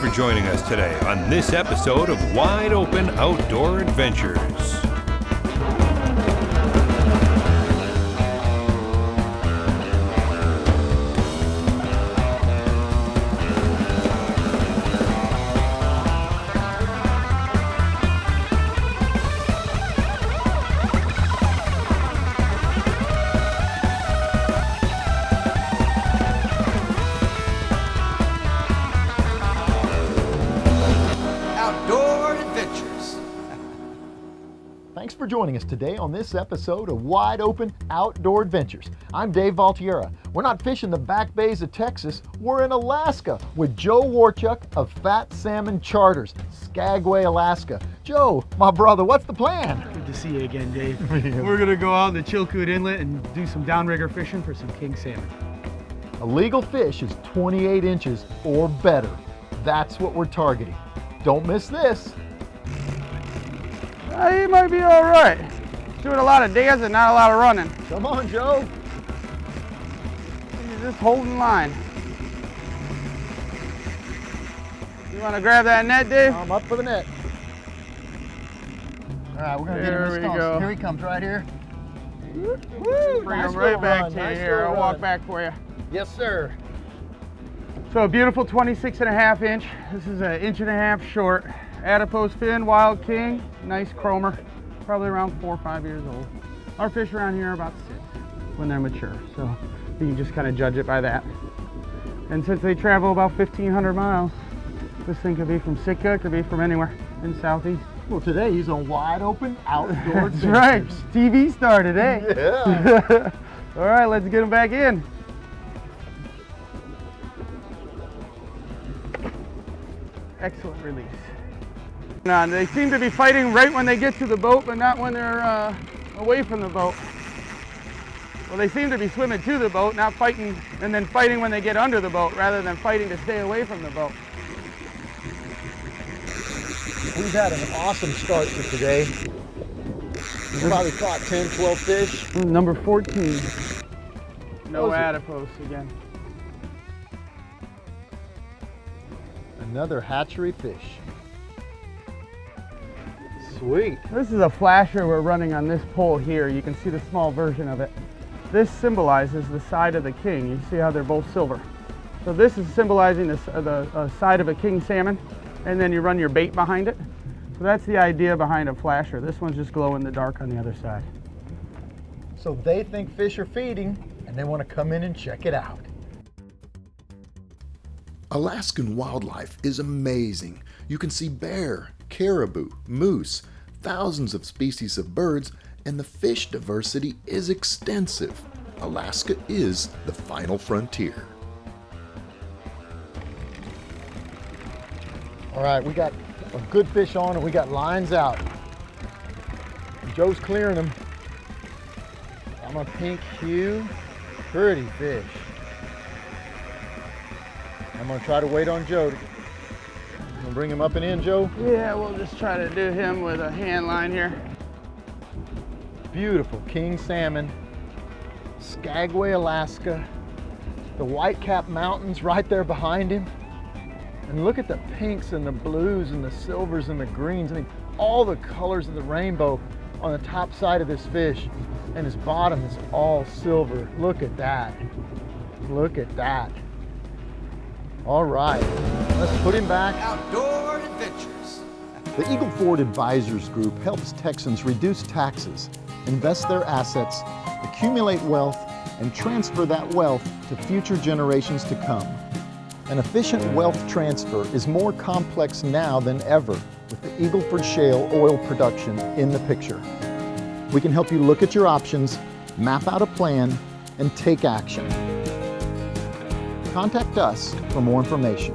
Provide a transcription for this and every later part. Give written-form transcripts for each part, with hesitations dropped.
for joining us today on this episode of Wide Open Outdoor Adventures. Thanks for joining us today on this episode of Wide Open Outdoor Adventures. I'm Dave Valtiera. We're not fishing the back bays of Texas, we're in Alaska with Joe Warchuk of Fat Salmon Charters, Skagway, Alaska. Joe, my brother, what's the plan? Good to see you again, Dave. We're gonna go out in the Chilkoot Inlet and do some downrigger fishing for some king salmon. A legal fish is 28 inches or better. That's what we're targeting. Don't miss this. He might be all right. Doing a lot of dancing, not a lot of running. Come on, Joe. He's just holding line. You want to grab that net, Dave? I'm up for the net. All right, we're gonna get him There this we toss. go. Here he comes, right here. Woo! Bring Nice him right little back run, to you nice here. little I'll walk run. back for you. Yes, sir. So a beautiful 26.5 inch. This is an 1.5 inch short. Adipose fin, wild king, nice chromer, probably around 4 or 5 years old. Our fish around here are about 6 when they're mature, so you can just kind of judge it by that. And since they travel about 1,500 miles, this thing could be from Sitka, could be from anywhere in Southeast. Well, today he's on Wide Open Outdoor That's right, Adventures. TV star today. Yeah. All right, let's get him back in. Excellent release. Now, they seem to be fighting right when they get to the boat, but not when they're away from the boat. Well, they seem to be swimming to the boat, not fighting, and then fighting when they get under the boat, rather than fighting to stay away from the boat. We've had an awesome start to today. We've probably caught 10, 12 fish. Number 14. No Those are- adipose again. Another hatchery fish. Sweet. This is a flasher we're running on this pole here. You can see the small version of it. This symbolizes the side of the king. You see how they're both silver. So this is symbolizing the side of a king salmon, and then you run your bait behind it. So that's the idea behind a flasher. This one's just glow in the dark on the other side. So they think fish are feeding and they want to come in and check it out. Alaskan wildlife is amazing. You can see bear, caribou, moose, thousands of species of birds, and the fish diversity is extensive. Alaska is the final frontier. All right, we got a good fish on and we got lines out. Joe's clearing them. I'm a pink hue, pretty fish. I'm gonna try to wait on Joe. Gonna bring him up and in, Joe. Yeah, we'll just try to do him with a hand line here. Beautiful king salmon, Skagway, Alaska. The Whitecap Mountains right there behind him. And look at the pinks and the blues and the silvers and the greens. I mean, all the colors of the rainbow on the top side of this fish. And his bottom is all silver. Look at that. Look at that. All right, let's put him back. Outdoor Adventures. The Eagle Ford Advisors Group helps Texans reduce taxes, invest their assets, accumulate wealth, and transfer that wealth to future generations to come. An efficient wealth transfer is more complex now than ever with the Eagle Ford Shale oil production in the picture. We can help you look at your options, map out a plan, and take action. Contact us for more information.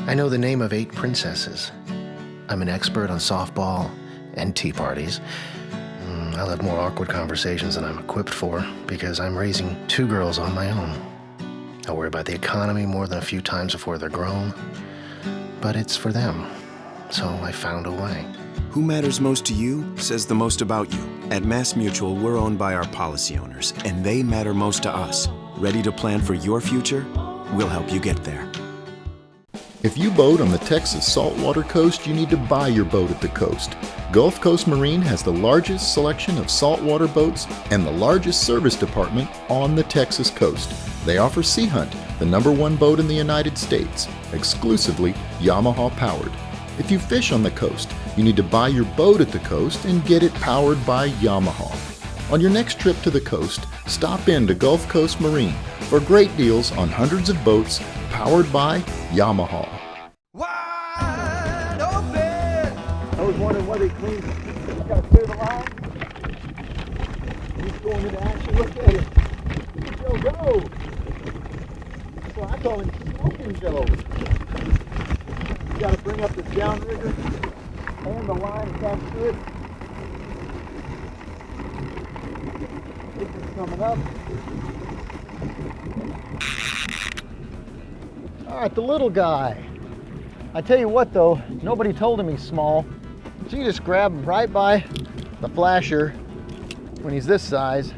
I know the name of 8 princesses. I'm an expert on softball and tea parties. I'll have more awkward conversations than I'm equipped for because I'm raising 2 girls on my own. I worry about the economy more than a few times before they're grown. but it's for them. So I found a way. Who matters most to you says the most about you. At Mass Mutual, we're owned by our policy owners, and they matter most to us. Ready to plan for your future? We'll help you get there. If you boat on the Texas saltwater coast, you need to buy your boat at the coast. Gulf Coast Marine has the largest selection of saltwater boats and the largest service department on the Texas coast. They offer Sea Hunt, the #1 boat in the United States, exclusively Yamaha powered. If you fish on the coast, you need to buy your boat at the coast and get it powered by Yamaha. On your next trip to the coast, stop in to Gulf Coast Marine for great deals on hundreds of boats powered by Yamaha. Wide open! I was wondering whether he cleans it. He's got to clear the line. He's going into action. Look at him. Joe, go! So I call him Smoking Joe. You got to bring up the downrigger and the line attached to it. This is coming up. All right, the little guy. I tell you what though, nobody told him he's small. So you just grab him right by the flasher when he's this size,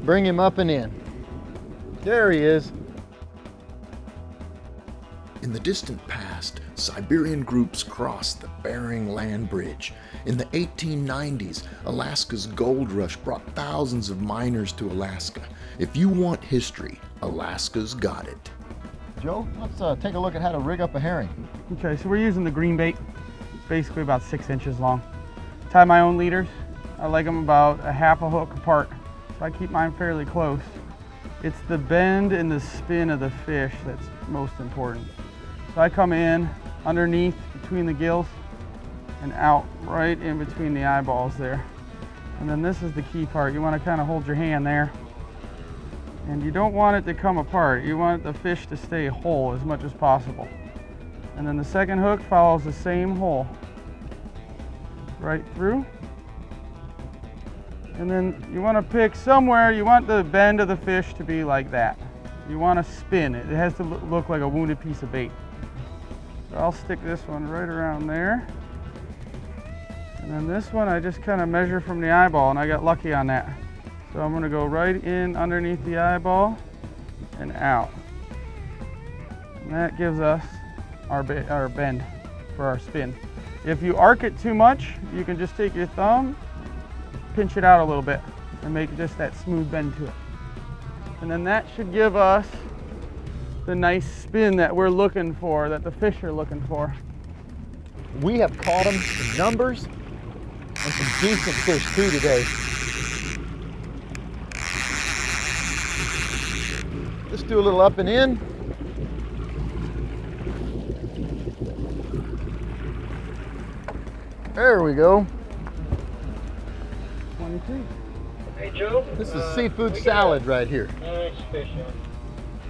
bring him up and in. There he is. In the distant past, Siberian groups crossed the Bering Land Bridge. In the 1890s, Alaska's gold rush brought thousands of miners to Alaska. If you want history, Alaska's got it. Joe, let's take a look at how to rig up a herring. Okay, so we're using the green bait. It's basically about 6 inches long. Tie my own leaders. I like them about a half a hook apart. So I keep mine fairly close. It's the bend and the spin of the fish that's most important. So I come in underneath between the gills and out right in between the eyeballs there. And then this is the key part. You want to kind of hold your hand there. And you don't want it to come apart. You want the fish to stay whole as much as possible. And then the second hook follows the same hole right through. And then you want to pick somewhere, you want the bend of the fish to be like that. You want to spin it. It has to look like a wounded piece of bait. So I'll stick this one right around there. And then this one I just kind of measure from the eyeball, and I got lucky on that. So I'm going to go right in underneath the eyeball and out. And that gives us our bend for our spin. If you arc it too much, you can just take your thumb, pinch it out a little bit, and make just that smooth bend to it. And then that should give us the nice spin that we're looking for, that the fish are looking for. We have caught them in numbers and some decent fish too today. Let's do a little up and in. There we go. 22. Hey, Joe. This is seafood salad right here. Nice fish on.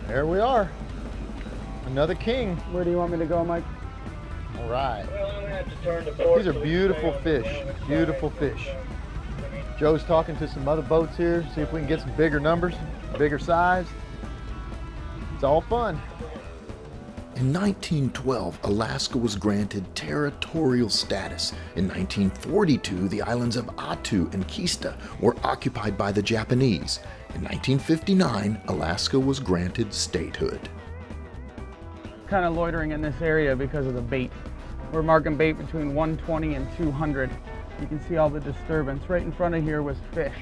There we are. Another king. Where do you want me to go, Mike? All right. Well, I'm gonna have to turn the board. These are beautiful fish. Beautiful fish. Joe's talking to some other boats here, see if we can get some bigger numbers, bigger size. It's all fun. In 1912, Alaska was granted territorial status. In 1942, the islands of Attu and Kista were occupied by the Japanese. In 1959, Alaska was granted statehood. Kind of loitering in this area because of the bait. We're marking bait between 120 and 200. You can see all the disturbance. Right in front of here was fish.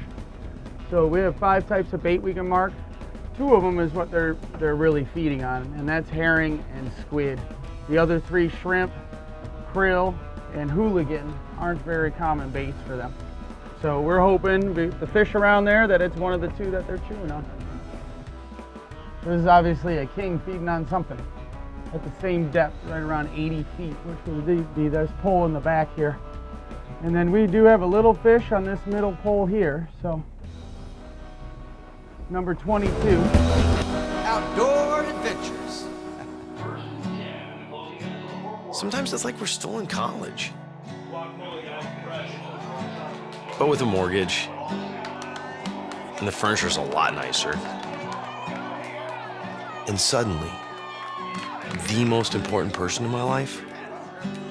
So we have 5 types of bait we can mark. 2 of them is what they're really feeding on, and that's herring and squid. The other 3, shrimp, krill, and hooligan, aren't very common baits for them. So we're hoping the fish around there that it's one of the 2 that they're chewing on. This is obviously a king feeding on something at the same depth, right around 80 feet, which would be this pole in the back here. And then we do have a little fish on this middle pole here, so number 22. Outdoor adventures. Sometimes it's like we're still in college. But with a mortgage, and the furniture's a lot nicer. And suddenly, the most important person in my life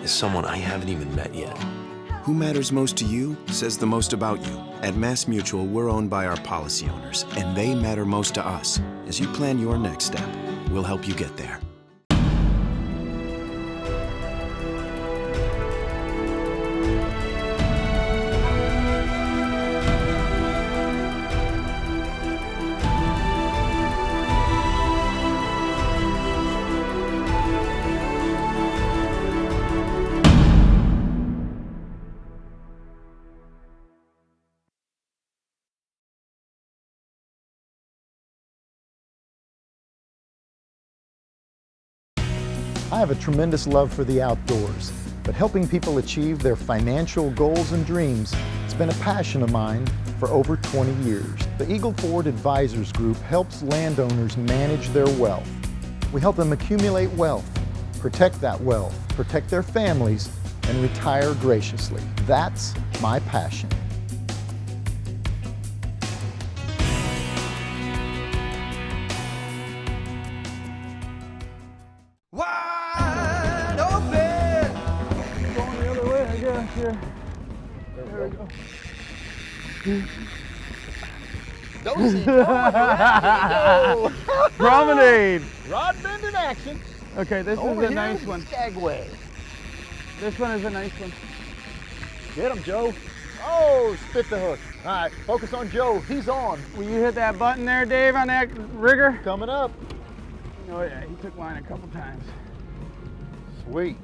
is someone I haven't even met yet. Who matters most to you says the most about you. At Mass Mutual, we're owned by our policy owners, and they matter most to us. As you plan your next step, we'll help you get there. I have a tremendous love for the outdoors, but helping people achieve their financial goals and dreams has been a passion of mine for over 20 years. The Eagle Forward Advisors Group helps landowners manage their wealth. We help them accumulate wealth, protect that wealth, protect their families, and retire graciously. That's my passion. Wide open! Going the other way, I guess, here. There we go. Promenade! Rod bend in action. Okay, this Over is a here nice is one. Skagway. This one is a nice one. Get him, Joe. Oh, spit the hook. All right, focus on Joe. He's on. Will you hit that button there, Dave, on that rigger? Coming up. Oh yeah, he took mine a couple times. Sweet.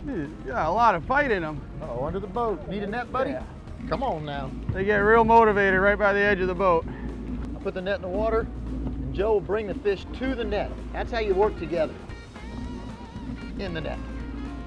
He's got a lot of fight in him. Oh, under the boat. Need a net, buddy? Yeah. Come on now. They get real motivated right by the edge of the boat. I'll put the net in the water, and Joe will bring the fish to the net. That's how you work together. In the net.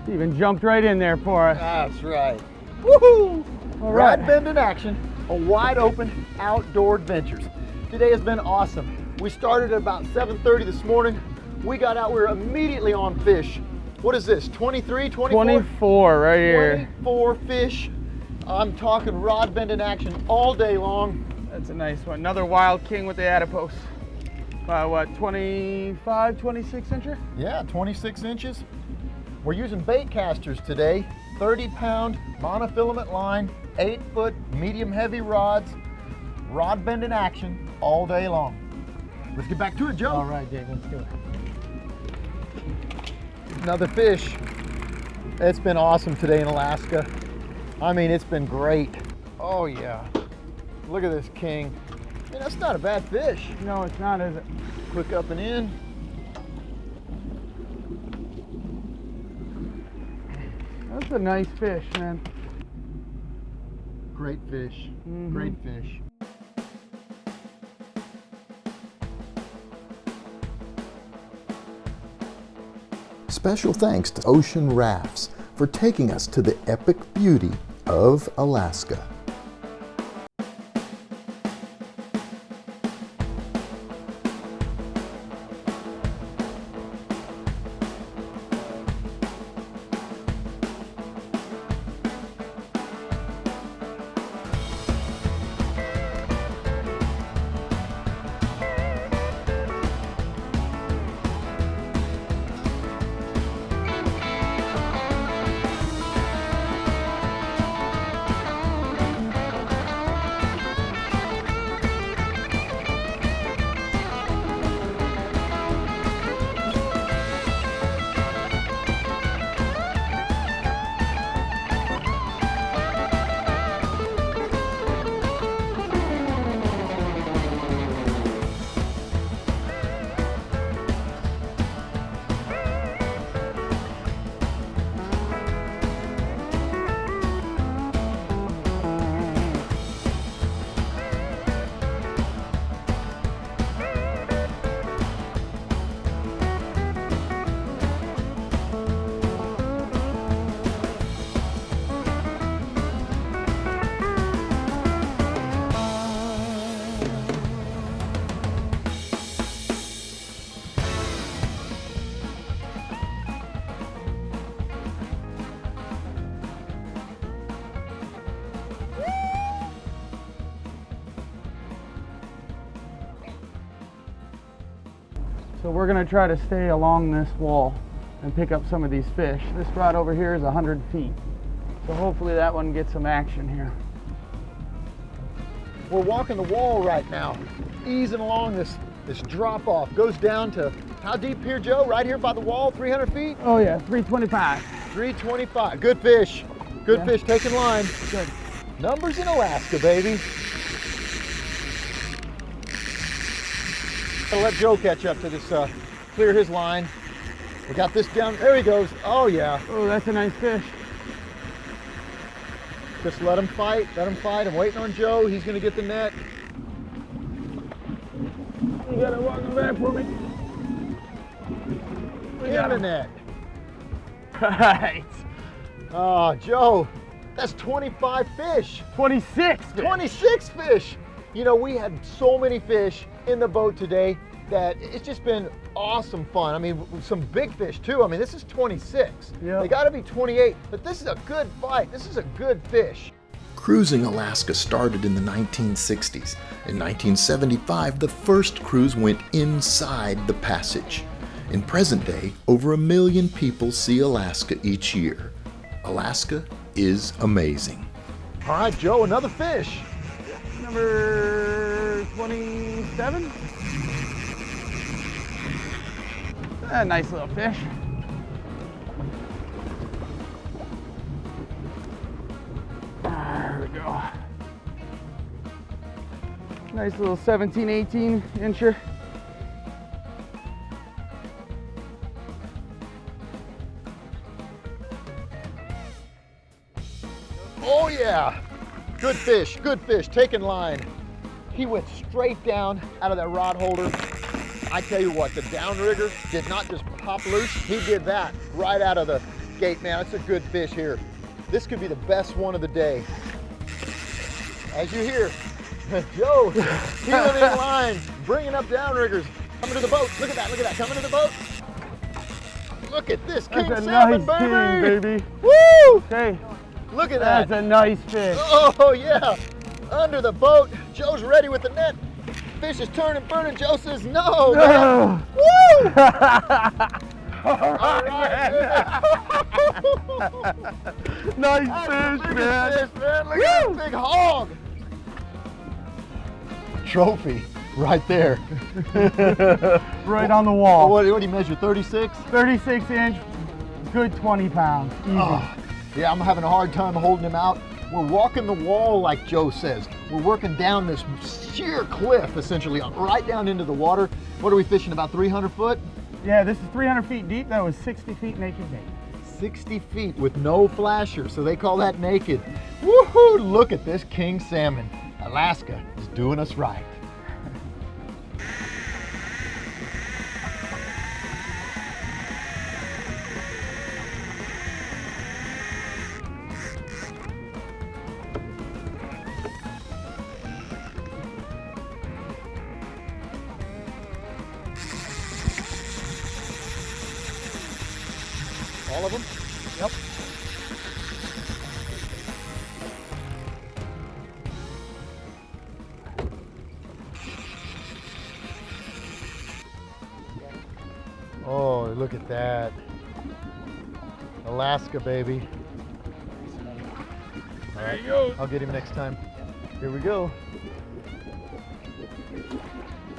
He even jumped right in there for us. That's right. Woohoo! All right. Rod bend in action, a wide open outdoor adventures. Today has been awesome. We started at about 7:30 this morning. We got out, we were immediately on fish. What is this, 23, 24? 24 right here. 24 fish. I'm talking rod bend in action all day long. That's a nice one. Another wild king with the adipose. What, 25, 26 incher? Yeah, 26 inches. We're using bait casters today. 30-pound monofilament line, 8-foot medium heavy rods, rod bend in action all day long. Let's get back to it, Joe. All right, Dave, let's do it. Another fish. It's been awesome today in Alaska. I mean, it's been great. Oh yeah. Look at this king. Man, that's not a bad fish. No, it's not, is it? Quick up and in. That's a nice fish, man. Great fish. Great fish. Special thanks to Ocean Rafts for taking us to the epic beauty of Alaska. So we're gonna try to stay along this wall and pick up some of these fish. This rod over here is 100 feet. So hopefully that one gets some action here. We're walking the wall right now, easing along this drop off. Goes down to, how deep here, Joe? Right here by the wall, 300 feet? Oh yeah, 325. 325, good fish. Good Yeah. fish, taking line. Good. Numbers in Alaska, baby. I'll let Joe catch up to this, clear his line. We got this down, there he goes. Oh yeah. Oh, that's a nice fish. Just let him fight, I'm waiting on Joe, he's gonna get the net. You gotta walk him back for me. In the net. Right. Oh, Joe, that's 25 fish. 26 fish. 26 fish. You know, we had so many fish in the boat today that it's just been awesome fun. I mean, some big fish too. I mean, this is 26. Yep. They gotta be 28, but this is a good fight. This is a good fish. Cruising Alaska started in the 1960s. In 1975, the first cruise went inside the passage. In present day, over 1 million people see Alaska each year. Alaska is amazing. All right, Joe, another fish. Number 27. A nice little fish. There we go. Nice little 17, 18 incher. Oh yeah, good fish, taking line. He went straight down out of that rod holder. I tell you what, the downrigger did not just pop loose, he did that right out of the gate, man. It's a good fish here. This could be the best one of the day. As you hear, Joe, heeling in line, bringing up downriggers, coming to the boat. Look at that, coming to the boat. Look at this, King That's a Salmon, nice king, baby. Woo! Okay, Look at that. that's a nice fish. Oh yeah, under the boat. Joe's ready with the net. Fish is turning, burning. Joe says no. Man. Woo! All right. Nice That's fish, the man. biggest fish, man. Look at that big hog. Trophy right there. Right on the wall. What do you measure, 36? 36 inch, good 20 pounds. Easy. Oh, yeah, I'm having a hard time holding him out. We're walking the wall like Joe says. We're working down this sheer cliff, essentially, right down into the water. What are we fishing, about 300 foot? Yeah, this is 300 feet deep. That was 60 feet naked bait. 60 feet with no flasher, so they call that naked. Woohoo! Look at this king salmon. Alaska is doing us right. All of them? Yep. Oh, look at that. Alaska, baby. There you go. I'll get him next time. Here we go.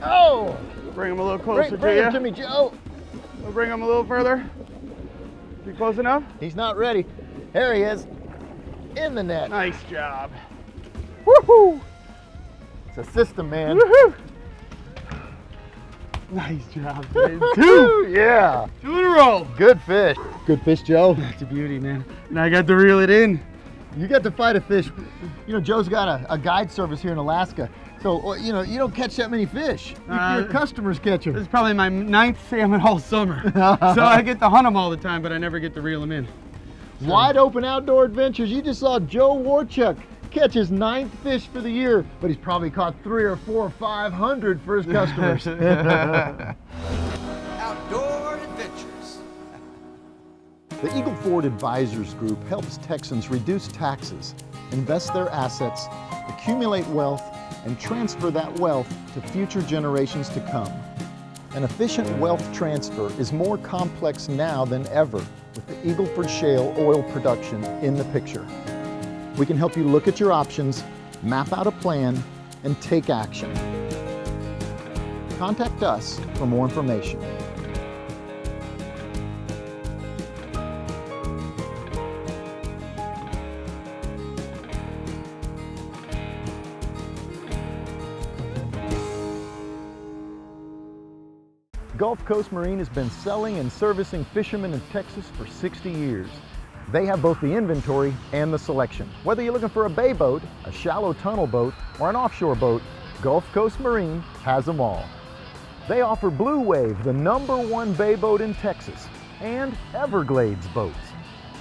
Oh! Bring him a little closer Bring him to to you. me, Joe. We'll bring him a little further. You close enough? He's not ready. There he is. In the net. Nice job. Woohoo! It's a system, man. Woohoo! Nice job, babe. Two! Yeah. 2 in a row. Good fish. Good fish, Joe. It's a beauty, man. And I got to reel it in. You got to fight a fish. You know, Joe's got a guide service here in Alaska. So, you know, you don't catch that many fish. Your customers catch This them. is probably my 9th salmon all summer. So I get to hunt them all the time, but I never get to reel them in. Wide open outdoor adventures. You just saw Joe Warchuk catch his 9th fish for the year, but he's probably caught 300 or 400 or 500 for his customers. Outdoor adventures. The Eagle Ford Advisors Group helps Texans reduce taxes, invest their assets, accumulate wealth, and transfer that wealth to future generations to come. An efficient wealth transfer is more complex now than ever with the Eagle Ford Shale oil production in the picture. We can help you look at your options, map out a plan, and take action. Contact us for more information. Gulf Coast Marine has been selling and servicing fishermen in Texas for 60 years. They have both the inventory and the selection. Whether you're looking for a bay boat, a shallow tunnel boat, or an offshore boat, Gulf Coast Marine has them all. They offer Blue Wave, the #1 bay boat in Texas, and Everglades boats,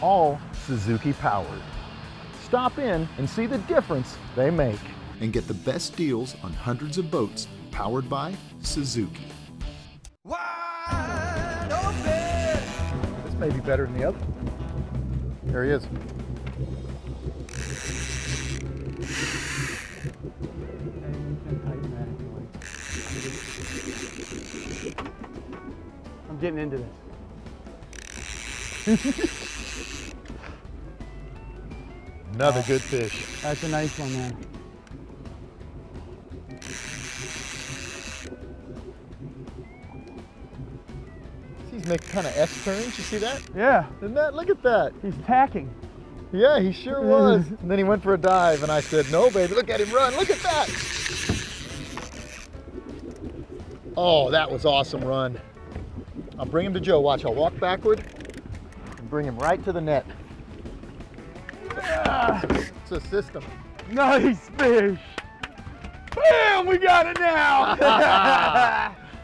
all Suzuki powered. Stop in and see the difference they make. And get the best deals on hundreds of boats powered by Suzuki. Wide open. This may be better than the other. There he is. I'm getting into this. Another good fish. That's a nice one, man. He's making kind of S-turns, you see that? Yeah. Isn't that? Look at that. He's tacking. Yeah, he sure was. And then he went for a dive, and I said, no, baby, look at him run. Look at that. Oh, that was awesome run. I'll bring him to Joe. Watch, I'll walk backward and bring him right to the net. It's a system. Nice fish. Bam, we got it now.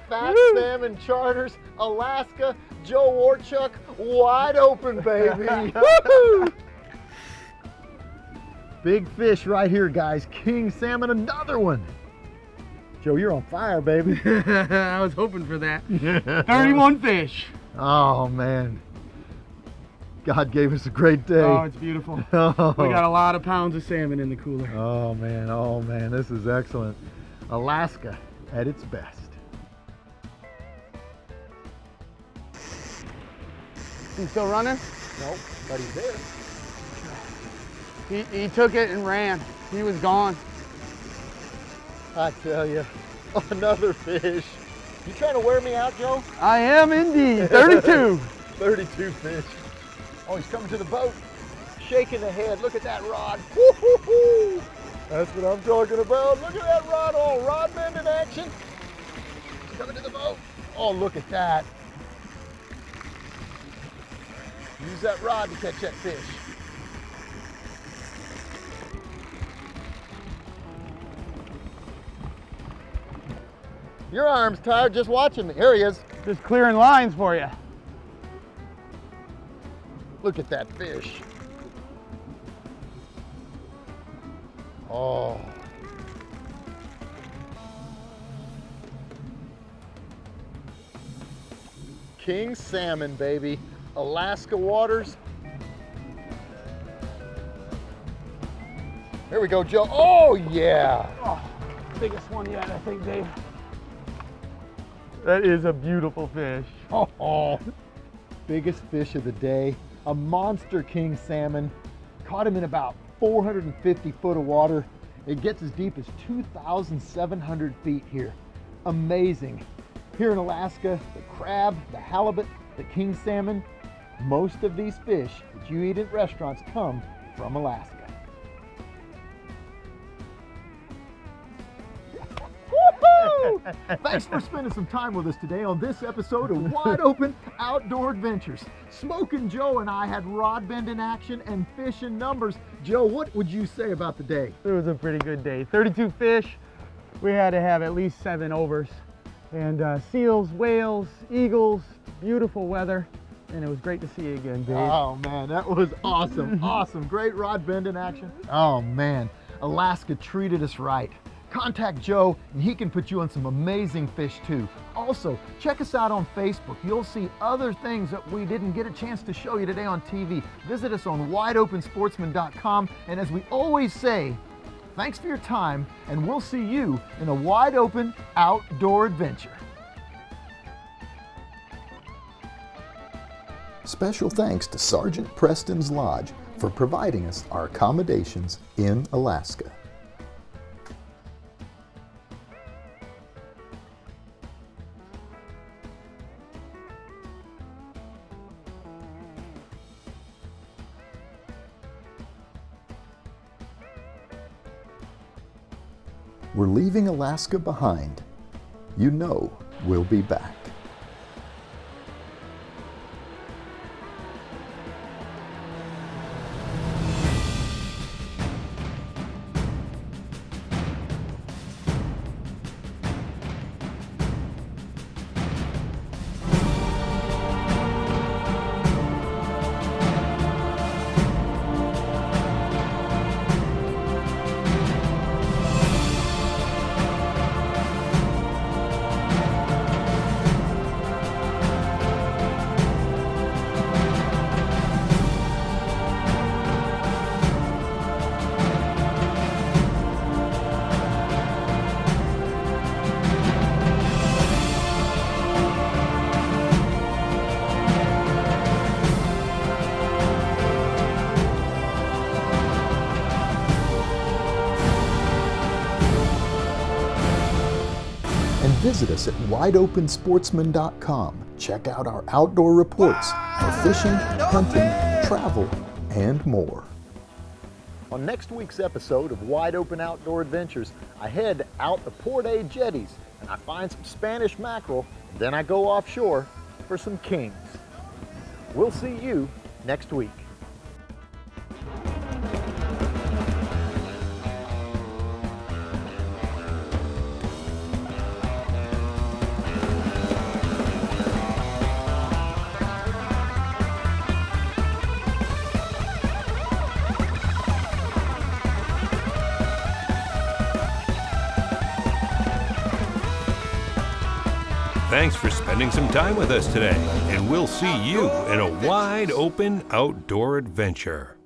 Fat Salmon Charters, Alaska, Joe Warchuk, wide open, baby. Woo! Big fish right here, guys. King Salmon, another one. Joe, you're on fire, baby. I was hoping for that. 31 fish. Oh, man. God gave us a great day. Oh, it's beautiful. We got a lot of pounds of salmon in the cooler. Oh, man, this is excellent. Alaska at its best. He's still running? Nope, but he's there. He took it and ran. He was gone. I tell you, another fish. You trying to wear me out, Joe? I am indeed. 32. 32 fish. Oh, he's coming to the boat. Shaking the head. Look at that rod. Woo-hoo-hoo. That's what I'm talking about. Look at that rod. Oh, rod bend in action. He's coming to the boat. Oh, look at that. Use that rod to catch that fish. Your arm's tired just watching me. Here he is. Just clearing lines for you. Look at that fish. Oh. King Salmon, baby. Alaska waters. Here we go, Joe. Oh, yeah. Oh, biggest one yet, I think, Dave. That is a beautiful fish. Oh. Biggest fish of the day. A monster king salmon. Caught him in about 450 foot of water. It gets as deep as 2,700 feet here. Amazing. Here in Alaska, the crab, the halibut, the king salmon, most of these fish that you eat at restaurants come from Alaska. Woo-hoo! Thanks for spending some time with us today on this episode of Wide Open Outdoor Adventures. Smokin' Joe and I had rod bend in action and fish in numbers. Joe, what would you say about the day? It was a pretty good day. 32 fish. We had to have at least 7 overs. And seals, whales, eagles, beautiful weather. And it was great to see you again, Dave. Oh man, that was awesome. Awesome. Great rod bend in action. Oh man, Alaska treated us right. Contact Joe and he can put you on some amazing fish too. Also, check us out on Facebook. You'll see other things that we didn't get a chance to show you today on TV. Visit us on wideopensportsman.com. And as we always say, thanks for your time, and we'll see you in a wide open outdoor adventure. Special thanks to Sergeant Preston's Lodge for providing us our accommodations in Alaska. We're leaving Alaska behind. You know we'll be back. And visit us at wideopensportsman.com. Check out our outdoor reports for fishing, hunting, travel, and more. On next week's episode of Wide Open Outdoor Adventures, I head out the Port A jetties and I find some Spanish mackerel, and then I go offshore for some kings. We'll see you next week. Thanks for spending some time with us today, and we'll see you in a wide open outdoor adventure.